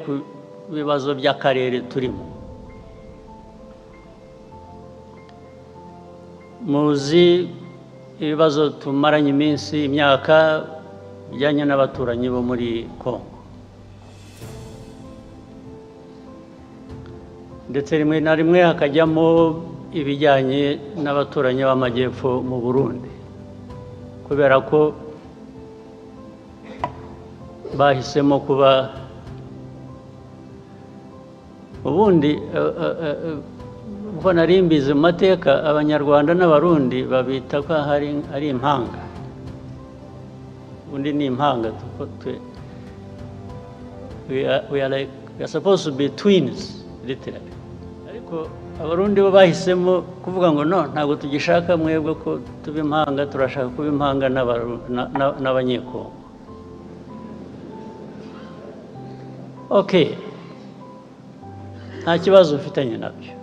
ku bibazo by'akarere turimo. Muzi ibibazo tumaranye iminsi imyaka bijyanye n'abaturanyi bo muri Congo, ndetse rimwe na rimwe hakajyamo ibijyanye n'abaturanyi b'amajyepfo mu Burundi, kubera ko bahisemo kuba ubundi uko nari mbizi mu mateka Abanyarwanda n'Abarundi babita ko ari impanga, undi ni impanga. We are supposed to be twins literally, ariko Abarundi bo bahisemo kuvuga ngo no, ntabwo tugishaka mwebwe ko tuba impanga, turashaka kuba impanga n'Abanyekongo. Okay, nta kibazo ufitanye nabyo.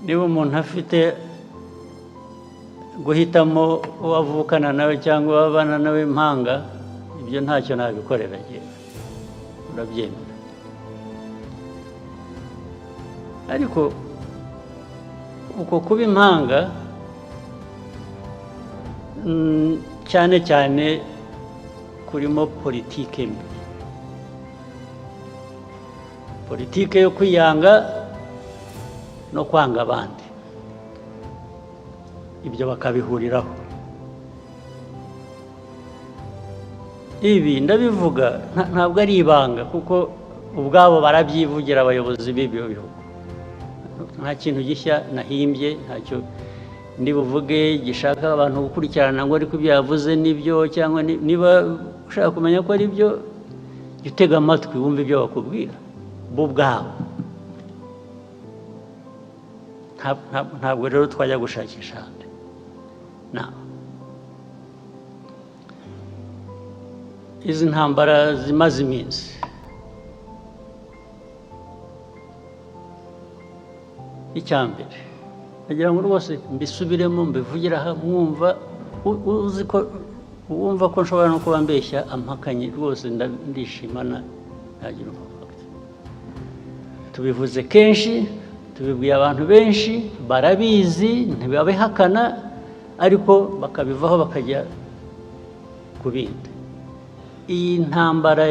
Niba umuntu afite guhitamo uwo avukana nawe cyangwa abana nawe impanga, ibyo ntacyo nabikorera njyewe, urabyemera. Ariko uko kuba impanga cyane cyane kurimo politike mbi, politike yo kwiyanga no kwanga abandi, ibyo bakabihuriraho. Ibi ndabivuga ntabwo ari ibanga, kuko ubwabo barabyivugira abayobozi b'ibyo bihugu. Nta kintu gishya nahimbye, ntacyo ndi buvuge gishaka abantu gukurikirana ngo ariko ibyo yavuze nibyo, cyangwa niba ushaka kumenya ko ari byo, jya utega amatwi wumve ibyo bakubwira bo ubwabo. Ntabwo rero twajya gushakisha ahandi. Izi ntambara zimaze iminsi, icyambere nagira ngo rwose mbisubiremo mbivugire aha, mwumva uzi ko wumva ko nshobora no kuba mbeshya ampakanye, rwose ndishimana ntagira umupaka. Tubivuze kenshi, tubibwiye abantu benshi, barabizi ntibabihakana, ariko bakabivaho bakajya ku bindi. Iyi ntambara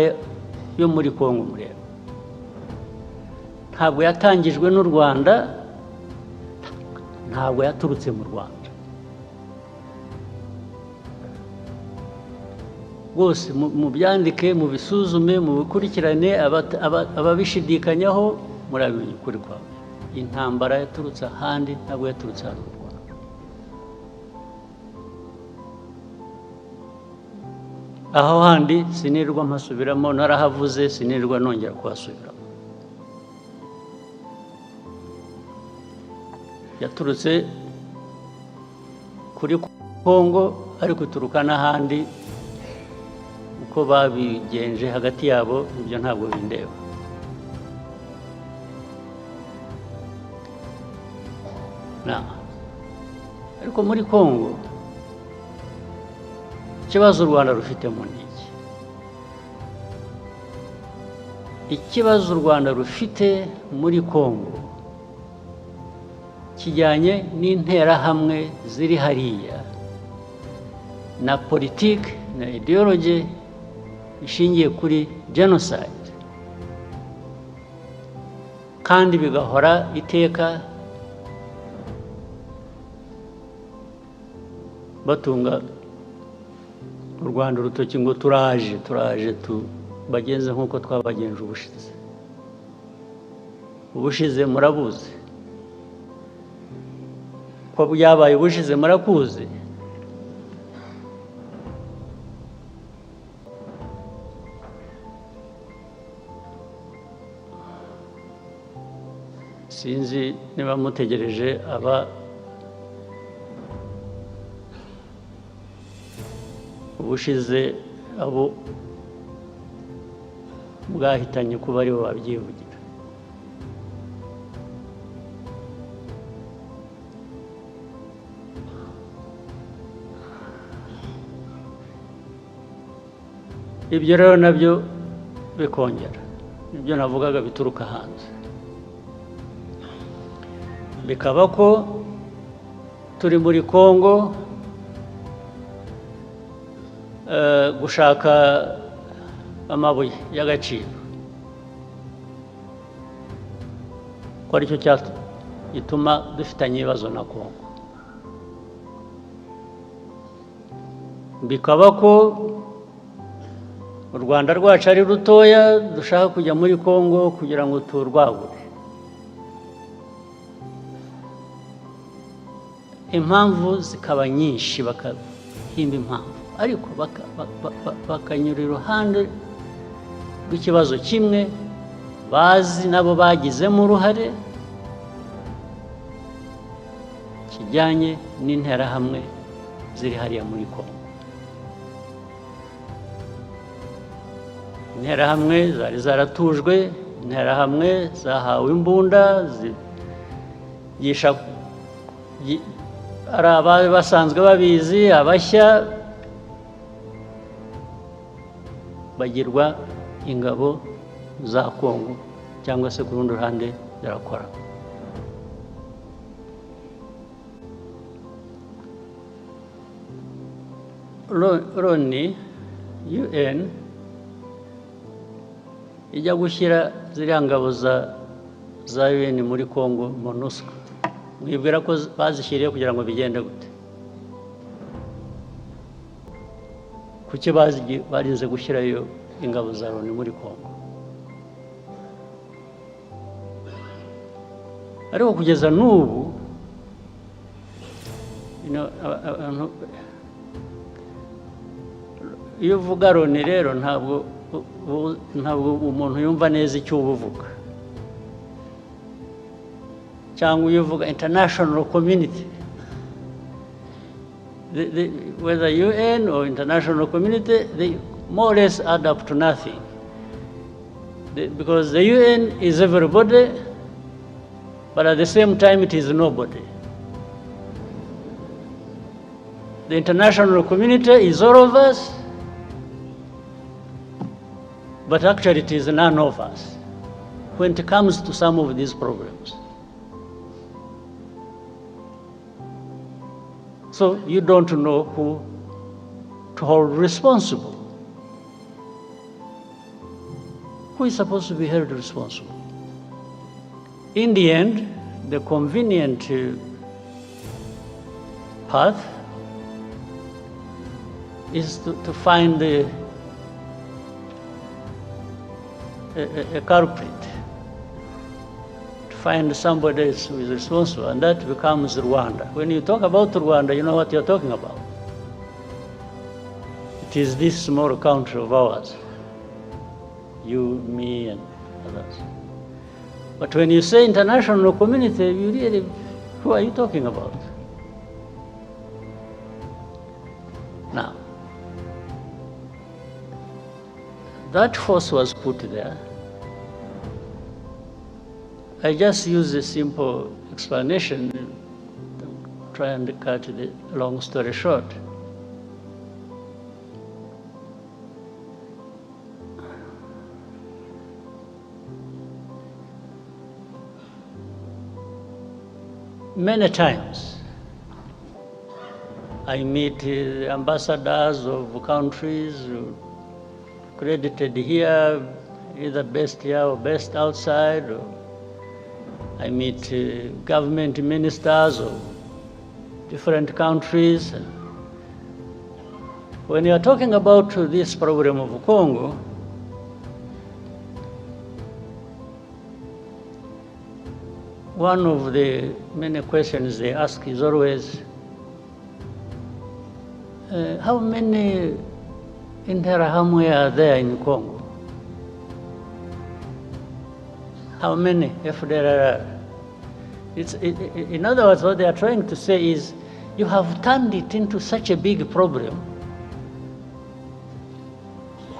yo muri Congo mureba ntabwo yatangijwe n'u Rwanda, ntabwo yaturutse mu Rwanda. Rwose mubyandike, mubisuzume, mubikurikirane, ababishidikanyaho murabimenya ukuri kwawe. Intambara yaturutse ahandi, ntabwo yaturutse hano mu Rwanda. Aho handi sinirwa mpasubiramo, narahavuze sinirwa nongera kuhasubiramo. Yaturutse kuri Congo, ariko ituruka n'ahandi. Uko babigenje hagati yabo ibyo ntabwo bindeba. Ariko muri Congo ikibazo u Rwanda rufitemo ni iki? Ikibazo u Rwanda rufite muri Congo kijyanye n'interahamwe ziri hariya na politiki na ideology ishingiye kuri genocide, kandi bigahora iteka batunga u Rwanda urutoki ngo turaje tubagenze nk'uko twabagenje ubushize. Ubushize murabuzi ko byabaye, ubushize murakuzi. Sinzi niba mutegereje ubushize abo bwahitanye kuba ari bo babyivugira. Ibyo rero nabyo bikongera ibyo navugaga bituruka hanze, bikaba ko turi muri Congo gushaka amabuye y'agaciro, ko aricyo gituma dufitanye ibibazo na Congo. Bikaba ko u Rwanda rwacu ari rutoya, dushaka kujya muri Congo kugira ngo turwagure. Impamvu zikaba nyinshi, bakahimba impamvu, ariko bakanyura iruhande rw'ikibazo kimwe bazi nabo bagizemo uruhare, kijyanye n'interahamwe ziri hariya muri Congo. Interahamwe zari zaratujwe, interahamwe zahawe imbunda, zigisha ari abari basanzwe babizi, abashya bagirwa ingabo za Congo, cyangwa se ku rundi ruhande zirakora. Loni UN ijya gushyira ziriya ngabo za UN muri Congo, MONUSCO, mwibwira ko bazishyiriye kugira ngo bigende gute? Kuki barinze gushyirayo ingabo za Loni muri Congo? Ariko kugeza n'ubu iyo uvuga Loni rero ntabwo umuntu yumva neza icyo uvuga, cyangwa iyo uvuga international community, whether UN or international community, they more or less add up to nothing, because the UN is everybody, but at the same time it is nobody. The international community is all of us, but actually it is none of us when it comes to some of these problems. So you don't know who to hold responsible. Who is supposed to be held responsible? In the end, the convenient path is to find a culprit, to find somebody else who is responsible, and that becomes Rwanda. When you talk about Rwanda, you know what you're talking about. It is this small country of ours, you, me, and others. But when you say international community, you really, who are you talking about? Now, that force was put there. I just use a simple explanation, try and cut the long story short. Many times, I meet ambassadors of countries credited here, either based here or based outside, or I meet government ministers of different countries. When you are talking about this problem of Congo, one of the many questions they ask is always, how many Interahamwe are there in Congo? How many FDLR? In other words, what they are trying to say is, you have turned it into such a big problem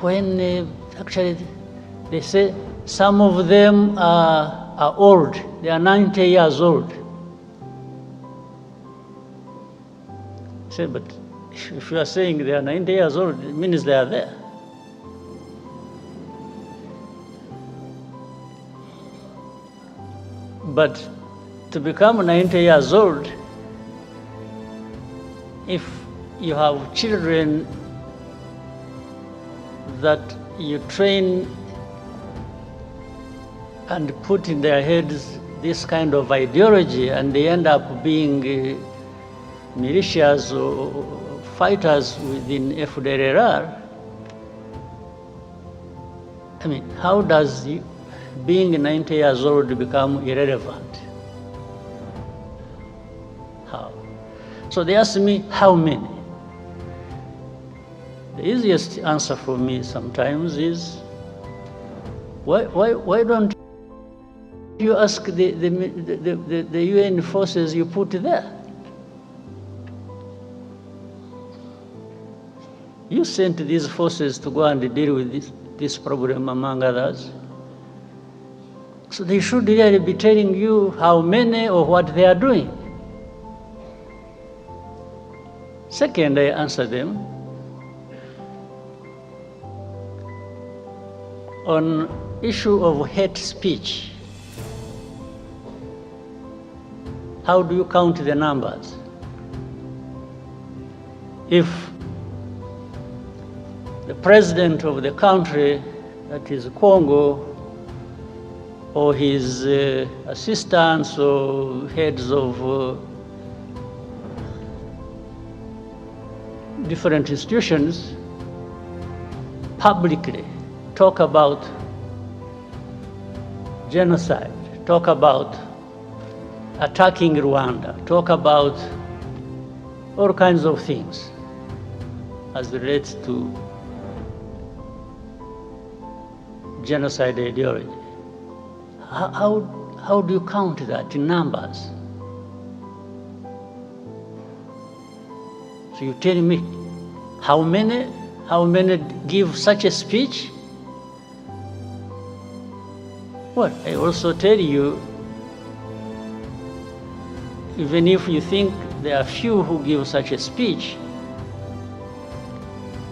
when actually they say some of them are old. They are 90 years old. Say, but if you are saying they are 90 years old, it means they are there. But to become 90 years old, if you have children that you train and put in their heads this kind of ideology, and they end up being militias or fighters within FDLR, I mean, how does being 90 years old become irrelevant? How? So they ask me, how many? The easiest answer for me sometimes is, why don't you ask the UN forces you put there? You sent these forces to go and deal with this problem, among others. So they should really be telling you how many or what they are doing. Second, I answer them on issue of hate speech. How do you count the numbers? If the president of the country, that is Congo, or his assistants or heads of different institutions publicly talk about genocide, talk about attacking Rwanda, talk about all kinds of things as relates to genocide ideology. How do you count that in numbers? So you tell me how many give such a speech? Well, I also tell you, even if you think there are few who give such a speech,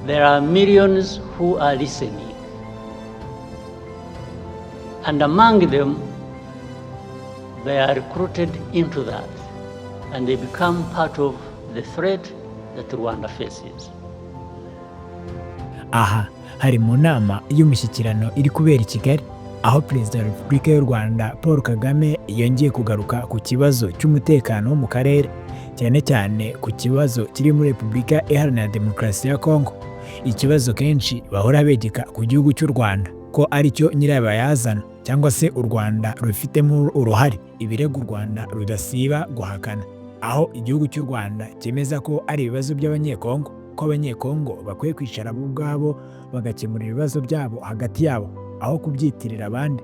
there are millions who are listening. And among them, they are recruited into that, and they become part of the threat that Rwanda faces. Aha, hari mu nama y'umushyikirano iri kubera I Kigali, aho Perezida wa Repubulika y'u Rwanda Paul Kagame yongeye kugaruka ku kibazo cy'umutekano wo mu karere, cyane cyane ku kibazo kiri muri Repubulika Iharanira Demokarasi ya Kongo. Ikibazo kenshi bahora begeka ku gihugu cy'u Rwanda ko ari cyo nyirabayazana, cyangwa se u Rwanda rufitemo uruhare, ibirego u Rwanda rudasiba guhakana, aho igihugu cy'u Rwanda cyemeza ko ari ibibazo by'abanyekongo, ko abanyekongo bakwiye kwicara bo ubwabo bagakemura ibibazo byabo hagati yabo aho kubyitirira abandi.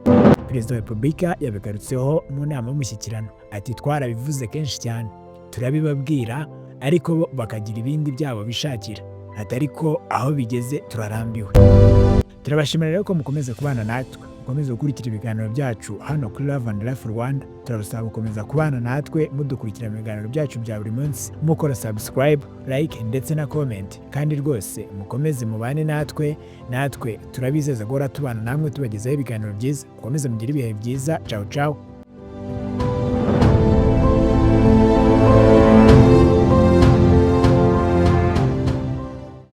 Perezida wa Repubulika yabigarutseho mu nama y'umushyikirano, ati twarabivuze kenshi cyane, turabibabwira, ariko bo bakagira ibindi byabo bishakira, atari ko aho bigeze turarambiwe. Turabashimira rero ko mukomeza kubana natwe, mukomeza gukurikira ibiganiro byacu hano kuri Love and Life Rwanda. Turabasaba gukomeza kubana natwe mudukurikira ibiganiro byacu bya buri munsi, mukora subscribe, like ndetse na comment, kandi rwose mukomeze mubane natwe turabizeza guhora tubana namwe tubagezaho ibiganiro byiza. Mukomeze mugire ibihe byiza. Ciao ciao.